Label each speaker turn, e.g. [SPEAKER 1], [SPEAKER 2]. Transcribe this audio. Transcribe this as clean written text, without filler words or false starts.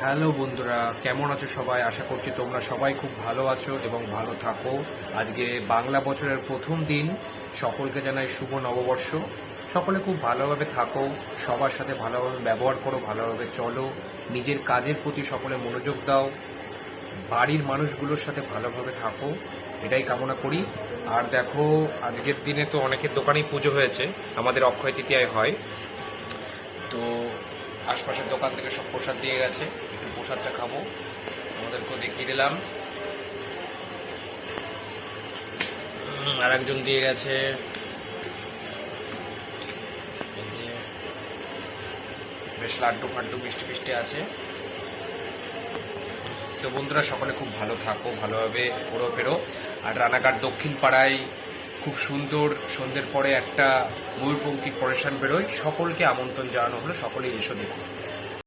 [SPEAKER 1] Hello বন্ধুরা, কেমন আছো সবাই? আশা করছি তোমরা সবাই খুব ভালো আছো এবং ভালো থাকো। আজকে বাংলা বছরের প্রথম দিন। সকলকে জানাই শুভ নববর্ষ। সকলে খুব ভালোভাবে থাকো, সবার সাথে ভালোভাবে ব্যবহার করো, ভালোভাবে চলো, নিজের কাজের প্রতি সকলে মনোযোগ দাও, বাড়ির মানুষগুলোর সাথে ভালোভাবে থাকো, এটাই কামনা করি। আর দেখো, আজকের দিনে তো অনেকের দোকানেই পুজো হয়েছে, আমাদের অক্ষয় তৃতীয়ায় হয়। তো আশপাশের দোকান থেকে সব প্রসাদ দিয়ে গেছে, একটু প্রসাদটা খাবো, আমাদেরকেও দেখিয়ে দিলাম। আর একজন দিয়ে গেছে, এই যে বেশ লাড্ডু ফাড্ডু মিষ্টি মিষ্টি আছে। তো বন্ধুরা, সকলে খুব ভালো থাকো, ভালোভাবে ঘোরো ফেরো। আর রানাঘাট দক্ষিণ পাড়ায় খুব সুন্দর সন্ধ্যের পরে একটা ময়ূরপঙ্খী পরেশান বেরোয়, সকলকে আমন্ত্রণ জানানো হলো, সকলেই এসো দেখো।